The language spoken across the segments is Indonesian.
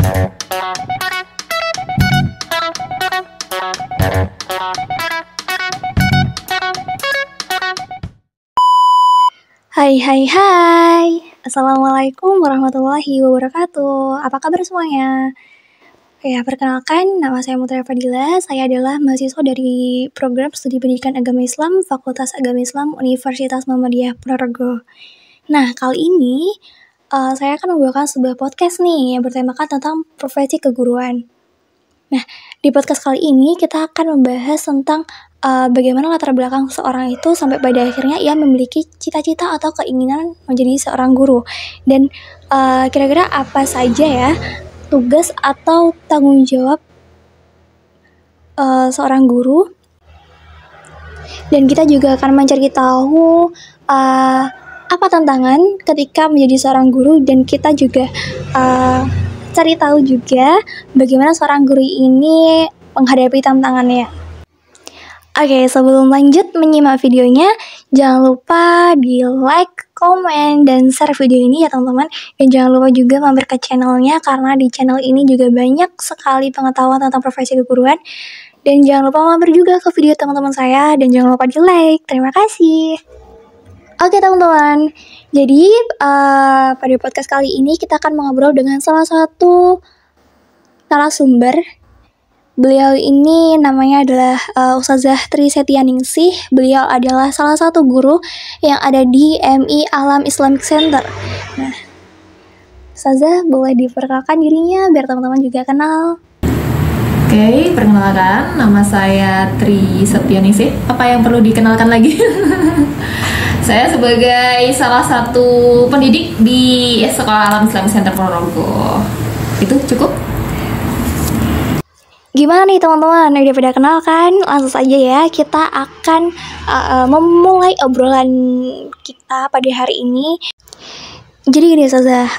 Hai. Assalamualaikum warahmatullahi wabarakatuh. Apa kabar semuanya? Ya, perkenalkan, nama saya Mutara Fadila. Saya adalah mahasiswa dari program Studi Pendidikan Agama Islam, Fakultas Agama Islam, Universitas Muhammadiyah Ponorogo. Nah, kali ini saya akan membawakan sebuah podcast nih yang bertemakan tentang profesi keguruan. Nah, di podcast kali ini kita akan membahas tentang bagaimana latar belakang seorang itu sampai pada akhirnya ia memiliki cita-cita atau keinginan menjadi seorang guru. Dan kira-kira apa saja ya tugas atau tanggung jawab seorang guru. Dan kita juga akan mencari tahu apa tantangan ketika menjadi seorang guru, dan kita juga cari tahu juga bagaimana seorang guru ini menghadapi tantangannya. Oke, sebelum lanjut menyimak videonya, jangan lupa di like, komen, dan share video ini ya teman-teman. Dan jangan lupa juga mampir ke channelnya, karena di channel ini juga banyak sekali pengetahuan tentang profesi keguruan. Dan jangan lupa mampir juga ke video teman-teman saya, dan jangan lupa di like. Terima kasih. Oke teman-teman, jadi pada podcast kali ini kita akan mengobrol dengan salah satu narasumber. Beliau ini namanya adalah Ustazah Tri Setianingsih. Beliau adalah salah satu guru yang ada di MI Alam Islamic Center. Nah, Ustazah boleh diperkenalkan dirinya biar teman-teman juga kenal. Oke, perkenalkan, nama saya Tri Setianingsih. Apa yang perlu dikenalkan lagi? Saya sebagai salah satu pendidik di Sekolah Alam Islamic Center Ponorogo. Itu cukup? Gimana nih teman-teman, udah pada kenal kan? Langsung saja ya, kita akan memulai obrolan kita pada hari ini. Jadi gini Ustazah,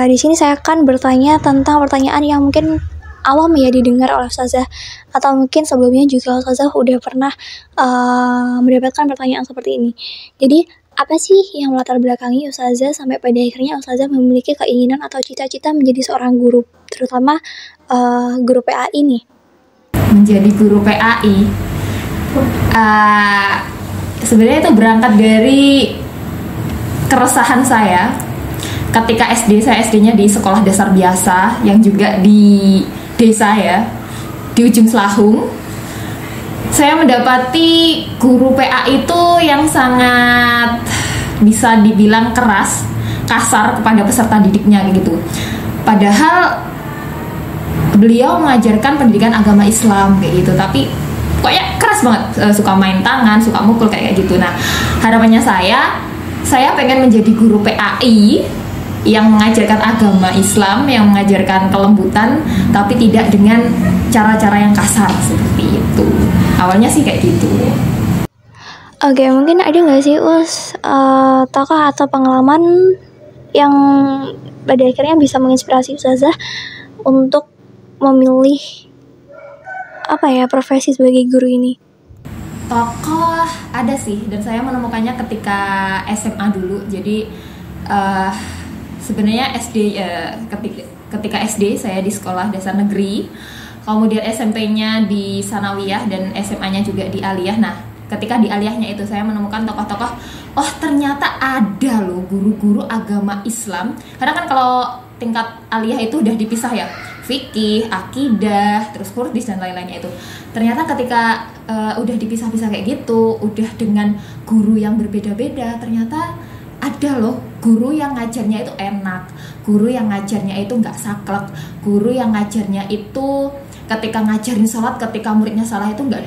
di sini saya akan bertanya tentang pertanyaan yang mungkin awam ya didengar oleh Ustazah, atau mungkin sebelumnya juga Ustazah udah pernah mendapatkan pertanyaan seperti ini. Jadi apa sih yang melatar belakangi Ustazah sampai pada akhirnya Ustazah memiliki keinginan atau cita-cita menjadi seorang guru, terutama guru PAI nih? Menjadi guru PAI, sebenarnya itu berangkat dari keresahan saya ketika SD. Saya SD-nya di sekolah dasar biasa yang juga di desa ya, di ujung Selahung. Saya mendapati guru PAI itu yang sangat bisa dibilang keras, kasar kepada peserta didiknya gitu. Padahal beliau mengajarkan pendidikan agama Islam kayak gitu, tapi kayaknya keras banget, suka main tangan, suka mukul kayak gitu. Nah, harapannya saya pengen menjadi guru PAI yang mengajarkan agama Islam, yang mengajarkan kelembutan, tapi tidak dengan cara-cara yang kasar seperti itu. Awalnya sih kayak gitu. Oke, mungkin ada nggak sih tokoh atau pengalaman yang pada akhirnya bisa menginspirasi Ustazah untuk memilih profesi sebagai guru ini? Tokoh ada sih, dan saya menemukannya ketika SMA dulu. Jadi sebenarnya SD, ketika SD saya di sekolah dasar negeri, kemudian SMP-nya di Sanawiyah dan SMA-nya juga di Aliyah. Nah, ketika di Aliyahnya itu saya menemukan tokoh-tokoh, oh ternyata ada loh guru-guru agama Islam. Karena kan kalau tingkat Aliyah itu udah dipisah ya, fikih, akidah, terus hurdis dan lain-lainnya itu. Ternyata ketika udah dipisah-pisah kayak gitu, udah dengan guru yang berbeda-beda, ternyata ada loh guru yang ngajarnya itu enak, guru yang ngajarnya itu nggak saklek, guru yang ngajarnya itu ketika ngajarin sholat, ketika muridnya salah itu nggak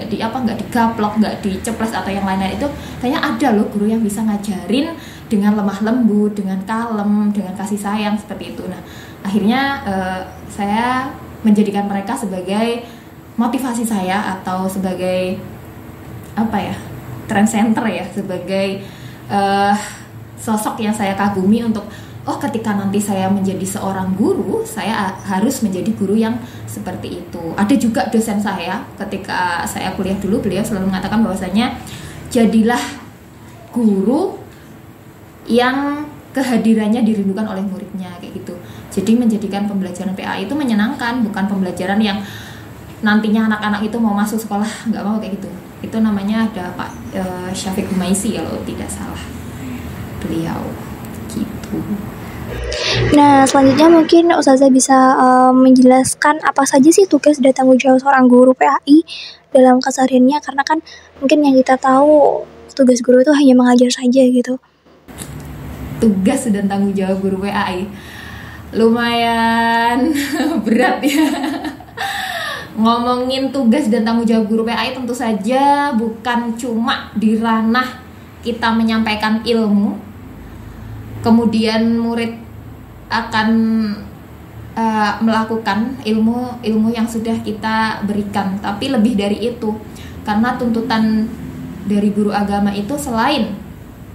digaplok, nggak diceples atau yang lain-lain itu. Kayaknya ada loh guru yang bisa ngajarin dengan lemah lembut, dengan kalem, dengan kasih sayang seperti itu. Nah, akhirnya saya menjadikan mereka sebagai motivasi saya, atau sebagai trend center ya, sebagai sosok yang saya kagumi untuk ketika nanti saya menjadi seorang guru, saya harus menjadi guru yang seperti itu. Ada juga dosen saya ketika saya kuliah dulu, beliau selalu mengatakan bahwasanya jadilah guru yang kehadirannya dirindukan oleh muridnya kayak gitu. Jadi menjadikan pembelajaran PAI itu menyenangkan, bukan pembelajaran yang nantinya anak-anak itu mau masuk sekolah nggak mau kayak gitu. Itu namanya ada Pak Syafiq Humaisi kalau tidak salah, beliau gitu. Nah, selanjutnya mungkin Ustazah bisa menjelaskan apa saja sih tugas dan tanggung jawab seorang guru PAI dalam kesehariannya, karena kan mungkin yang kita tahu tugas guru itu hanya mengajar saja gitu. Tugas dan tanggung jawab guru PAI lumayan berat ya. Ngomongin tugas dan tanggung jawab guru PAI tentu saja bukan cuma di ranah kita menyampaikan ilmu, kemudian murid akan melakukan ilmu yang sudah kita berikan, tapi lebih dari itu, karena tuntutan dari guru agama itu selain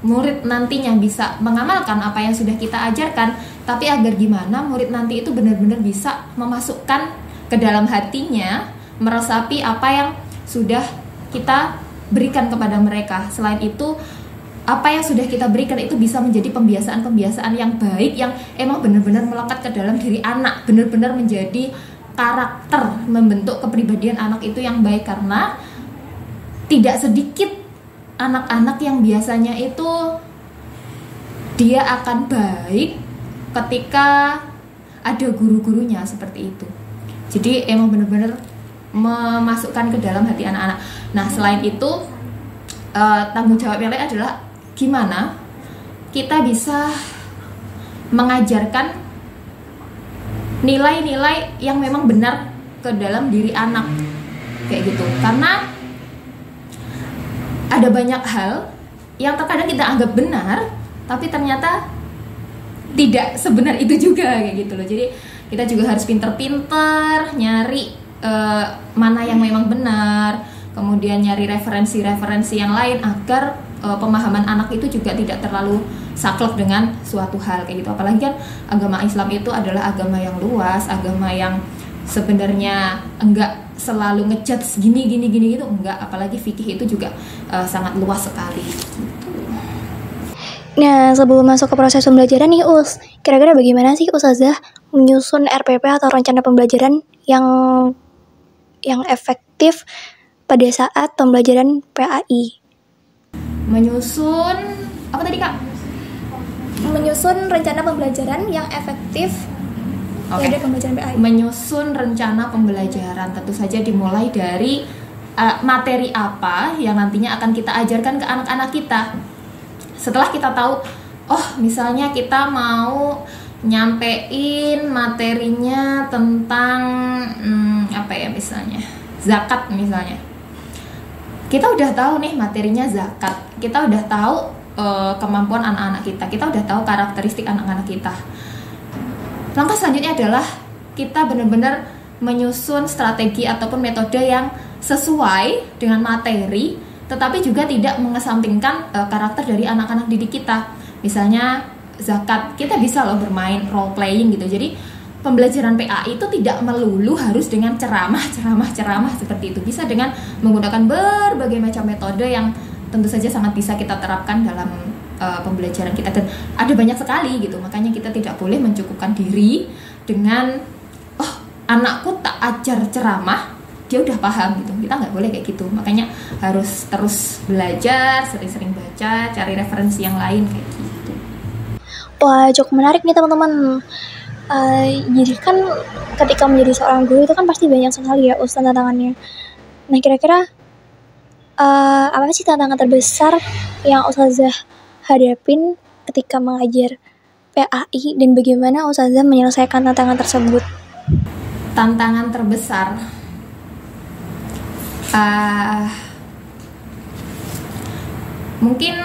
murid nantinya bisa mengamalkan apa yang sudah kita ajarkan, tapi agar gimana murid nanti itu benar-benar bisa memasukkan ke dalam hatinya, meresapi apa yang sudah kita berikan kepada mereka. Selain itu, apa yang sudah kita berikan itu bisa menjadi pembiasaan-pembiasaan yang baik, yang emang benar-benar melekat ke dalam diri anak, benar-benar menjadi karakter, membentuk kepribadian anak itu yang baik. Karena tidak sedikit anak-anak yang biasanya itu dia akan baik ketika ada guru-gurunya seperti itu. Jadi emang benar-benar memasukkan ke dalam hati anak-anak. Nah, selain itu tanggung jawab yang lain adalah gimana kita bisa mengajarkan nilai-nilai yang memang benar ke dalam diri anak, kayak gitu. Karena ada banyak hal yang terkadang kita anggap benar, tapi ternyata tidak sebenar itu juga, kayak gitu loh. Jadi kita juga harus pinter-pinter nyari mana yang memang benar, kemudian nyari referensi-referensi yang lain agar pemahaman anak itu juga tidak terlalu saklek dengan suatu hal, kayak gitu. Apalagi kan agama Islam itu adalah agama yang luas, agama yang sebenarnya enggak selalu ngejudge gini gitu, enggak. Apalagi fikih itu juga sangat luas sekali gitu. Nah, sebelum masuk ke proses pembelajaran nih Us, kira-kira bagaimana sih Ustazah menyusun RPP atau rencana pembelajaran yang efektif pada saat pembelajaran PAI? Menyusun apa tadi Kak? Menyusun rencana pembelajaran yang efektif pada pembelajaran PAI. Menyusun rencana pembelajaran tentu saja dimulai dari materi apa yang nantinya akan kita ajarkan ke anak-anak kita. Setelah kita tahu, oh misalnya kita mau nyampein materinya tentang apa ya, misalnya zakat misalnya. Kita udah tahu nih materinya zakat, kita udah tahu kemampuan anak-anak kita udah tahu karakteristik anak-anak kita. Langkah selanjutnya adalah kita benar-benar menyusun strategi ataupun metode yang sesuai dengan materi, tetapi juga tidak mengesampingkan karakter dari anak-anak didik kita. Misalnya zakat, kita bisa loh bermain role playing gitu. Jadi pembelajaran PAI itu tidak melulu harus dengan ceramah seperti itu. Bisa dengan menggunakan berbagai macam metode yang tentu saja sangat bisa kita terapkan dalam pembelajaran kita. Dan ada banyak sekali gitu. Makanya kita tidak boleh mencukupkan diri dengan anakku tak ajar ceramah, dia udah paham gitu. Kita nggak boleh kayak gitu. Makanya harus terus belajar, sering-sering baca, cari referensi yang lain kayak gitu. Wah, cukup menarik nih teman-teman. Jadi kan ketika menjadi seorang guru itu kan pasti banyak sekali ya tantangannya. Nah, kira-kira apa sih tantangan terbesar yang Ustazah hadapin ketika mengajar PAI, dan bagaimana Ustazah menyelesaikan tantangan tersebut? Tantangan terbesar mungkin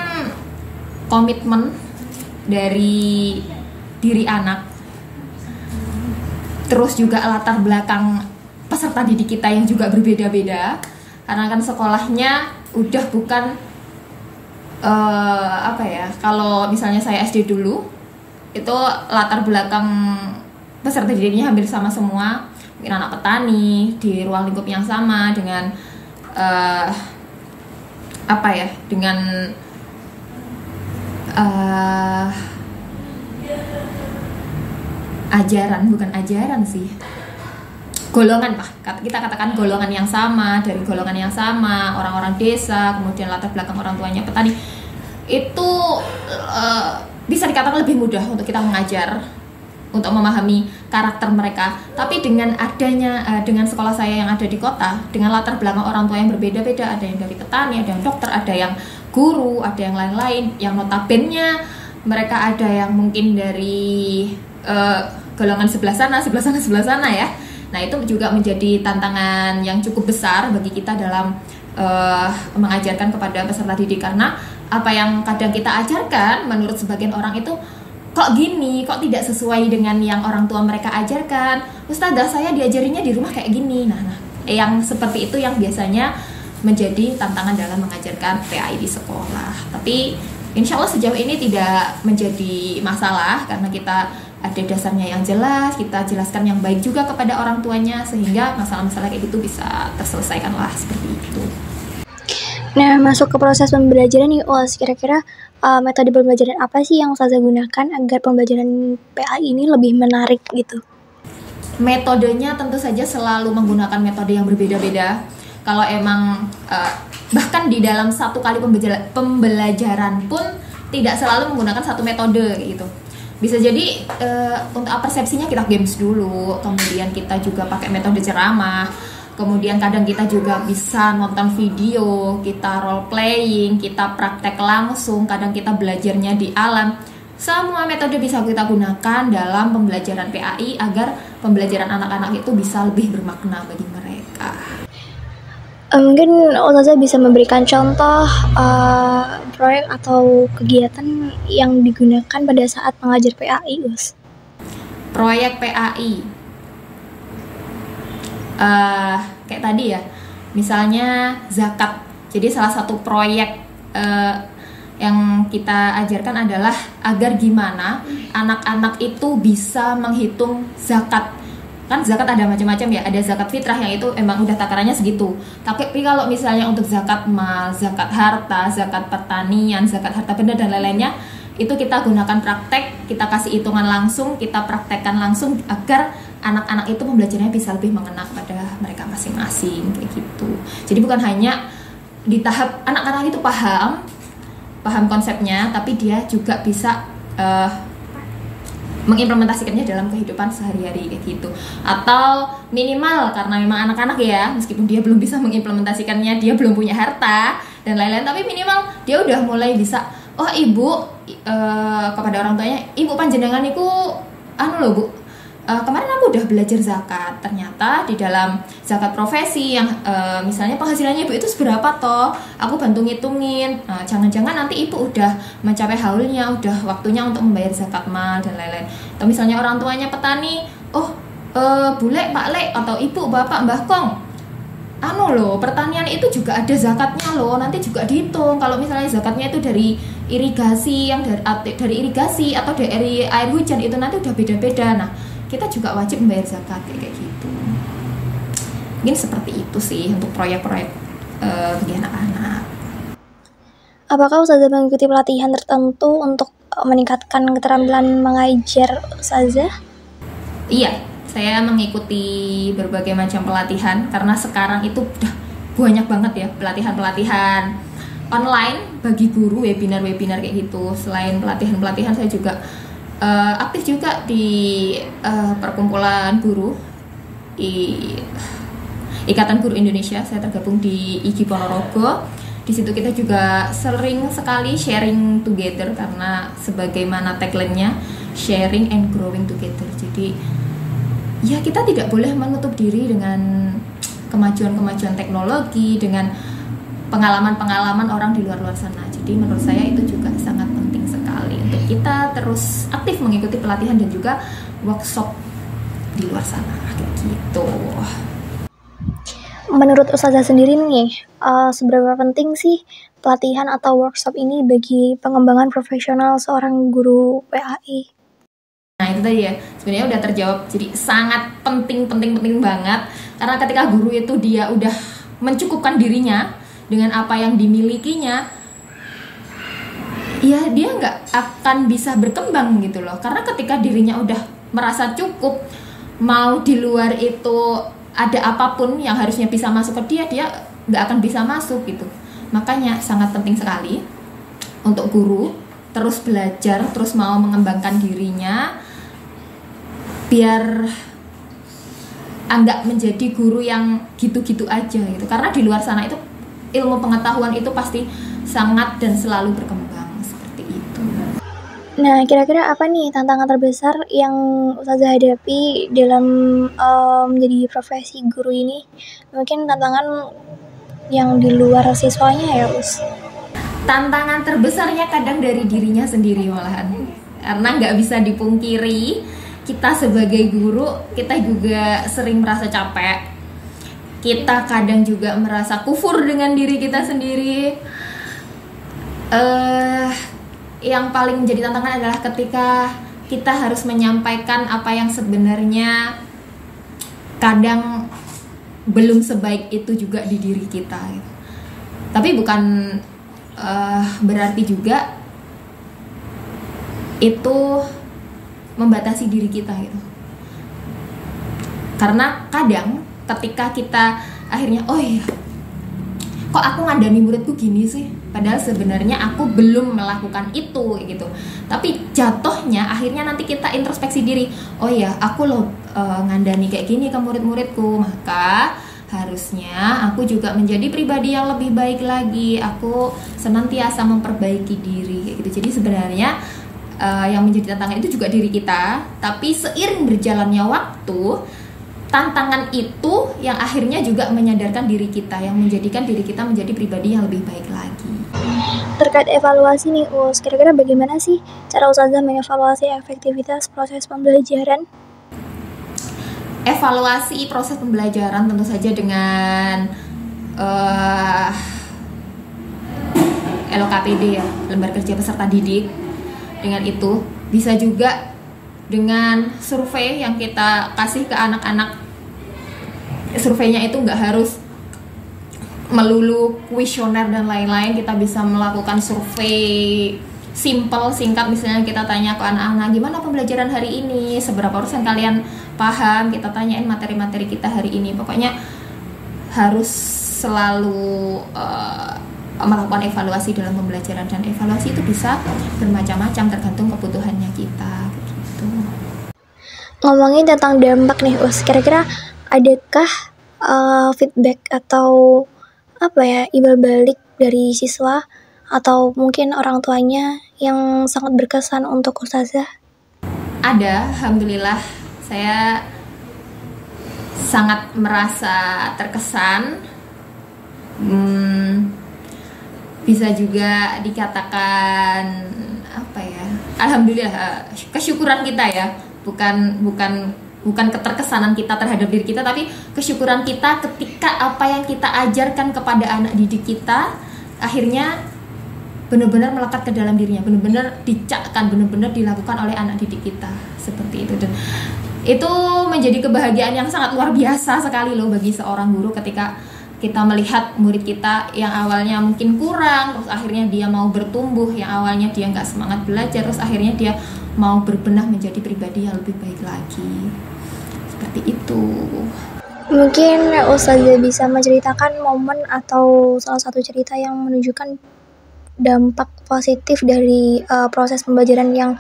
komitmen dari diri anak, terus juga latar belakang peserta didik kita yang juga berbeda-beda, karena kan sekolahnya udah bukan kalau misalnya saya SD dulu itu latar belakang peserta didiknya hampir sama semua, mungkin anak petani di ruang lingkup yang sama dengan dengan ajaran, bukan ajaran sih, golongan lah, kita katakan golongan yang sama, dari golongan yang sama, orang-orang desa, kemudian latar belakang orang tuanya petani, itu bisa dikatakan lebih mudah untuk kita mengajar, untuk memahami karakter mereka. Tapi dengan adanya dengan sekolah saya yang ada di kota, dengan latar belakang orang tua yang berbeda-beda, ada yang dari petani, ada yang dokter, ada yang guru, ada yang lain-lain, yang notabene mereka ada yang mungkin dari golongan sebelah sana ya. Nah, itu juga menjadi tantangan yang cukup besar bagi kita dalam mengajarkan kepada peserta didik, karena apa yang kadang kita ajarkan menurut sebagian orang itu kok gini, kok tidak sesuai dengan yang orang tua mereka ajarkan. Ustazah, saya diajarinya di rumah kayak gini. Nah, yang seperti itu yang biasanya menjadi tantangan dalam mengajarkan PAI di sekolah. Tapi insya Allah sejauh ini tidak menjadi masalah, karena kita ada dasarnya yang jelas, kita jelaskan yang baik juga kepada orang tuanya, sehingga masalah-masalah kayak gitu bisa terselesaikan lah, seperti itu. Nah, masuk ke proses pembelajaran nih, kira-kira metode pembelajaran apa sih yang Ustazah gunakan agar pembelajaran PAI ini lebih menarik gitu? Metodenya tentu saja selalu menggunakan metode yang berbeda-beda. Kalau emang bahkan di dalam satu kali pembelajaran pun tidak selalu menggunakan satu metode gitu. Bisa jadi untuk persepsinya kita games dulu, kemudian kita juga pakai metode ceramah, kemudian kadang kita juga bisa nonton video, kita role playing, kita praktek langsung, kadang kita belajarnya di alam. Semua metode bisa kita gunakan dalam pembelajaran PAI agar pembelajaran anak-anak itu bisa lebih bermakna bagi mereka. Mungkin Ustazah bisa memberikan contoh proyek atau kegiatan yang digunakan pada saat mengajar PAI, Us. Proyek PAI, kayak tadi ya, misalnya zakat. Jadi salah satu proyek yang kita ajarkan adalah agar gimana anak-anak itu bisa menghitung zakat. Kan zakat ada macam-macam ya, ada zakat fitrah yang itu emang udah takarannya segitu. Tapi kalau misalnya untuk zakat mal, zakat harta, zakat pertanian, zakat harta benda dan lain-lainnya, itu kita gunakan praktek, kita kasih hitungan langsung, kita praktekkan langsung agar anak-anak itu pembelajarannya bisa lebih mengena kepada mereka masing-masing kayak gitu. Jadi bukan hanya di tahap anak-anak itu paham konsepnya, tapi dia juga bisa mengimplementasikannya dalam kehidupan sehari-hari kayak gitu. Atau minimal karena memang anak-anak ya, meskipun dia belum bisa mengimplementasikannya, dia belum punya harta dan lain-lain, tapi minimal dia udah mulai bisa, oh ibu, kepada orang tuanya, ibu panjenengan iku loh bu, kemarin aku udah belajar zakat, ternyata di dalam zakat profesi yang misalnya penghasilannya ibu itu seberapa toh, aku bantu ngitungin, jangan-jangan nanti ibu udah mencapai haulnya, udah waktunya untuk membayar zakat mal dan lain-lain. Atau misalnya orang tuanya petani, bule, pak lek, atau ibu, bapak, mbah kong, loh, pertanian itu juga ada zakatnya loh, nanti juga dihitung. Kalau misalnya zakatnya itu dari irigasi, yang dari irigasi atau dari air hujan, itu nanti udah beda-beda. Nah, kita juga wajib membayar zakat kayak gitu. Mungkin seperti itu sih untuk proyek-proyek bagi anak-anak. Apakah Ustazah mengikuti pelatihan tertentu untuk meningkatkan keterampilan mengajar Ustazah? Iya, saya mengikuti berbagai macam pelatihan karena sekarang itu udah banyak banget ya pelatihan-pelatihan online bagi guru, webinar-webinar kayak gitu. Selain pelatihan-pelatihan, saya juga aktif juga di perkumpulan guru Ikatan Guru Indonesia. Saya tergabung di IGI Ponorogo. Di situ kita juga sering sekali sharing together, karena sebagaimana tagline-nya sharing and growing together. Jadi ya kita tidak boleh menutup diri dengan kemajuan-kemajuan teknologi, dengan pengalaman-pengalaman orang di luar sana. Jadi menurut saya itu juga sangat penting sekali untuk kita terus aktif mengikuti pelatihan dan juga workshop di luar sana kayak gitu. Menurut Ustazah sendiri nih, seberapa penting sih pelatihan atau workshop ini bagi pengembangan profesional seorang guru PAI? Nah itu tadi ya, sebenarnya udah terjawab. Jadi sangat penting banget, karena ketika guru itu dia udah mencukupkan dirinya dengan apa yang dimilikinya, ya dia nggak akan bisa berkembang gitu loh. Karena ketika dirinya udah merasa cukup, mau di luar itu ada apapun yang harusnya bisa masuk ke dia nggak akan bisa masuk gitu. Makanya sangat penting sekali untuk guru terus belajar, terus mau mengembangkan dirinya biar nggak menjadi guru yang gitu-gitu aja gitu. Karena di luar sana itu ilmu pengetahuan itu pasti sangat dan selalu berkembang seperti itu. Nah, kira-kira apa nih tantangan terbesar yang Ustazah hadapi dalam menjadi profesi guru ini? Mungkin tantangan yang di luar siswanya ya, Us? Tantangan terbesarnya kadang dari dirinya sendiri malahan. Karena nggak bisa dipungkiri, kita sebagai guru, kita juga sering merasa capek. Kita kadang juga merasa kufur dengan diri kita sendiri. Yang paling menjadi tantangan adalah ketika kita harus menyampaikan apa yang sebenarnya kadang belum sebaik itu juga di diri kita. Tapi bukan berarti juga itu membatasi diri kita gitu. Karena kadang ketika kita akhirnya oh iya, kok aku ngandani muridku gini sih, padahal sebenarnya aku belum melakukan itu gitu. Tapi jatuhnya akhirnya nanti kita introspeksi diri, oh ya aku loh ngandani kayak gini ke murid-muridku, maka harusnya aku juga menjadi pribadi yang lebih baik lagi. Aku senantiasa memperbaiki diri gitu. Jadi sebenarnya yang menjadi tantangan itu juga diri kita, tapi seiring berjalannya waktu, tantangan itu yang akhirnya juga menyadarkan diri kita, yang menjadikan diri kita menjadi pribadi yang lebih baik lagi. Terkait evaluasi nih, Us, kira-kira bagaimana sih cara Ustazah mengevaluasi efektivitas proses pembelajaran? Evaluasi proses pembelajaran tentu saja dengan LKPD ya, lembar kerja peserta didik. Dengan itu bisa juga dengan survei yang kita kasih ke anak-anak. Surveinya itu nggak harus melulu kuesioner dan lain-lain. Kita bisa melakukan survei simple, singkat. Misalnya kita tanya ke anak-anak, gimana pembelajaran hari ini, seberapa persen kalian paham, kita tanyain materi-materi kita hari ini. Pokoknya harus selalu melakukan evaluasi dalam pembelajaran, dan evaluasi itu bisa bermacam-macam tergantung kebutuhannya kita gitu. Ngomongin tentang dampak nih, Us, kira-kira adakah feedback atau apa ya, imbal balik dari siswa atau mungkin orang tuanya yang sangat berkesan untuk Ustazah? Ada, alhamdulillah saya sangat merasa terkesan. Bisa juga dikatakan apa ya, alhamdulillah, kesyukuran kita ya, bukan keterkesanan kita terhadap diri kita, tapi kesyukuran kita ketika apa yang kita ajarkan kepada anak didik kita akhirnya benar-benar melekat ke dalam dirinya, benar-benar dicakkan, benar-benar dilakukan oleh anak didik kita, seperti itu. Dan itu menjadi kebahagiaan yang sangat luar biasa sekali loh bagi seorang guru ketika kita melihat murid kita yang awalnya mungkin kurang, terus akhirnya dia mau bertumbuh, yang awalnya dia nggak semangat belajar, terus akhirnya dia mau berbenah menjadi pribadi yang lebih baik lagi. Seperti itu. Mungkin Ustazah bisa menceritakan momen atau salah satu cerita yang menunjukkan dampak positif dari proses pembelajaran yang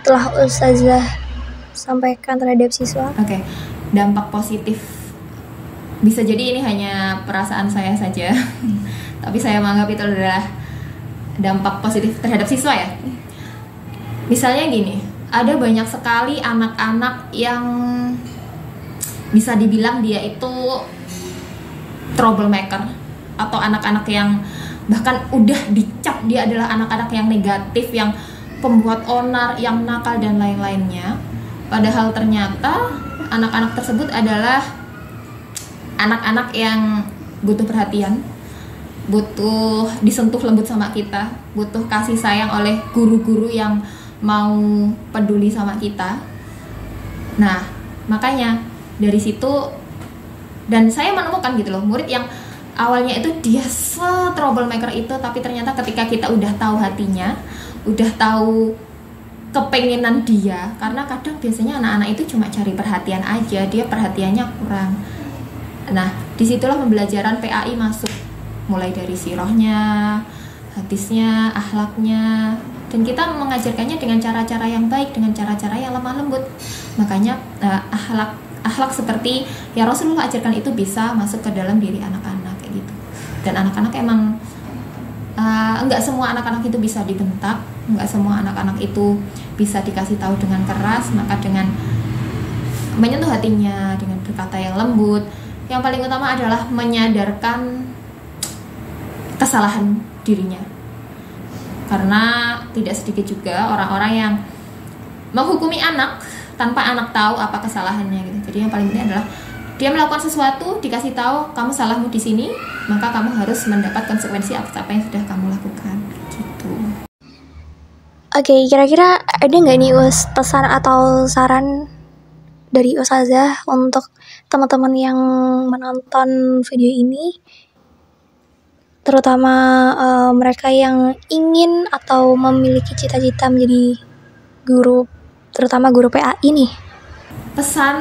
telah Ustazah sampaikan terhadap siswa. Oke, dampak positif. Bisa jadi ini hanya perasaan saya saja, tapi saya menganggap itu adalah dampak positif terhadap siswa ya. Misalnya gini, ada banyak sekali anak-anak yang bisa dibilang dia itu troublemaker, atau anak-anak yang bahkan udah dicap dia adalah anak-anak yang negatif, yang pembuat onar, yang nakal dan lain-lainnya. Padahal ternyata anak-anak tersebut adalah anak-anak yang butuh perhatian, butuh disentuh lembut sama kita, butuh kasih sayang oleh guru-guru yang mau peduli sama kita. Nah, makanya dari situ, dan saya menemukan gitu loh, murid yang awalnya itu dia troublemaker itu, tapi ternyata ketika kita udah tahu hatinya, udah tahu kepengenan dia, karena kadang biasanya anak-anak itu cuma cari perhatian aja, dia perhatiannya kurang. Nah, disitulah pembelajaran PAI masuk, mulai dari sirahnya, hadisnya, akhlaknya, dan kita mengajarkannya dengan cara-cara yang baik, dengan cara-cara yang lemah lembut. Makanya akhlak seperti ya Rasulullah ajarkan itu bisa masuk ke dalam diri anak-anak kayak gitu. Dan anak-anak emang enggak semua anak-anak itu bisa dibentak, enggak semua anak-anak itu bisa dikasih tahu dengan keras. Maka dengan menyentuh hatinya, dengan berkata yang lembut, yang paling utama adalah menyadarkan kesalahan dirinya. Karena tidak sedikit juga orang-orang yang menghukumi anak tanpa anak tahu apa kesalahannya gitu. Jadi yang paling penting adalah dia melakukan sesuatu, dikasih tahu kamu salahmu di sini, maka kamu harus mendapat konsekuensi apa yang sudah kamu lakukan gitu. Oke, kira-kira ada nggak nih pesan atau saran dari Ustazah untuk teman-teman yang menonton video ini, terutama mereka yang ingin atau memiliki cita-cita menjadi guru, terutama guru PAI nih? Pesan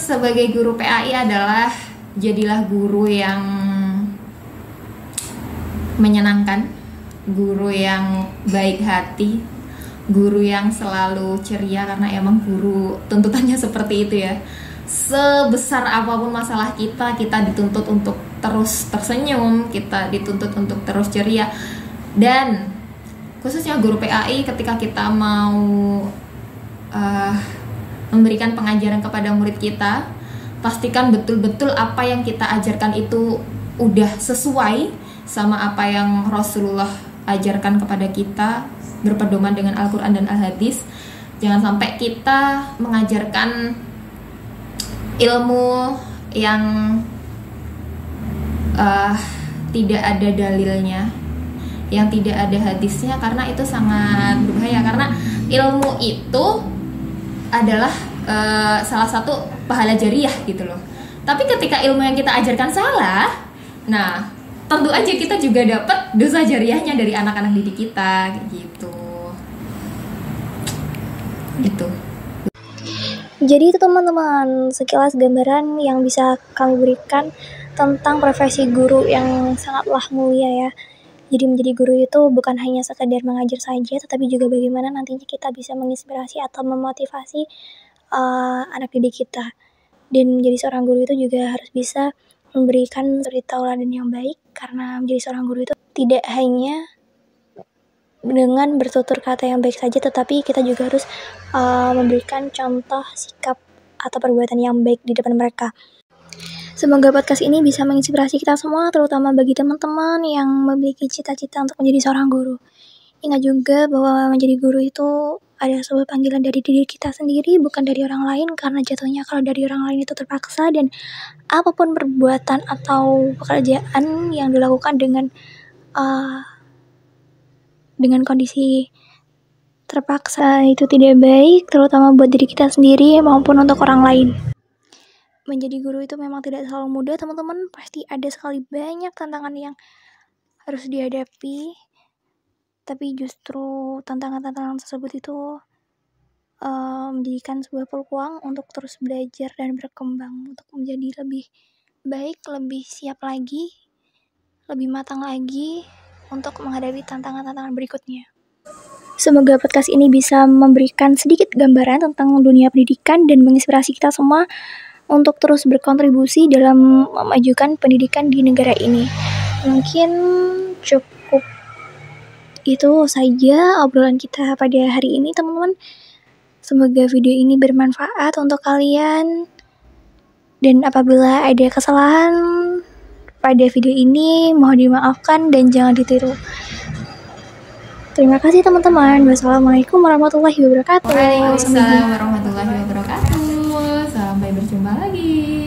sebagai guru PAI adalah jadilah guru yang menyenangkan, guru yang baik hati, guru yang selalu ceria, karena emang guru tuntutannya seperti itu ya. Sebesar apapun masalah kita dituntut untuk terus tersenyum, kita dituntut untuk terus ceria. Dan khususnya guru PAI, ketika kita mau memberikan pengajaran kepada murid kita, pastikan betul-betul apa yang kita ajarkan itu udah sesuai sama apa yang Rasulullah ajarkan kepada kita, berpedoman dengan Al-Quran dan Al-Hadis. Jangan sampai kita mengajarkan ilmu yang tidak ada dalilnya, yang tidak ada hadisnya, karena itu sangat berbahaya. Karena ilmu itu adalah salah satu pahala jariah gitu loh. Tapi ketika ilmu yang kita ajarkan salah, nah tentu aja kita juga dapat dosa jariahnya dari anak-anak didik kita gitu. Jadi itu teman-teman, sekilas gambaran yang bisa kami berikan tentang profesi guru yang sangatlah mulia ya. Jadi menjadi guru itu bukan hanya sekedar mengajar saja, tetapi juga bagaimana nantinya kita bisa menginspirasi atau memotivasi anak didik kita. Dan menjadi seorang guru itu juga harus bisa memberikan suri tauladan yang baik, karena menjadi seorang guru itu tidak hanya dengan bertutur kata yang baik saja, tetapi kita juga harus memberikan contoh sikap atau perbuatan yang baik di depan mereka. Semoga podcast ini bisa menginspirasi kita semua, terutama bagi teman-teman yang memiliki cita-cita untuk menjadi seorang guru. Ingat juga bahwa menjadi guru itu ada sebuah panggilan dari diri kita sendiri, bukan dari orang lain, karena jatuhnya kalau dari orang lain itu terpaksa, dan apapun perbuatan atau pekerjaan yang dilakukan dengan kondisi terpaksa itu tidak baik, terutama buat diri kita sendiri maupun untuk orang lain. Menjadi guru itu memang tidak selalu mudah teman-teman, pasti ada sekali banyak tantangan yang harus dihadapi, tapi justru tantangan-tantangan tersebut itu menjadikan sebuah peluang untuk terus belajar dan berkembang, untuk menjadi lebih baik, lebih siap lagi, lebih matang lagi untuk menghadapi tantangan-tantangan berikutnya. Semoga podcast ini bisa memberikan sedikit gambaran tentang dunia pendidikan dan menginspirasi kita semua untuk terus berkontribusi dalam memajukan pendidikan di negara ini. Mungkin cukup itu saja obrolan kita pada hari ini teman-teman. Semoga video ini bermanfaat untuk kalian. Dan apabila ada kesalahan pada video ini, mohon dimaafkan dan jangan ditiru. Terima kasih teman-teman. Wassalamualaikum warahmatullahi wabarakatuh. Waalaikumsalam warahmatullahi wabarakatuh. Sampai berjumpa lagi.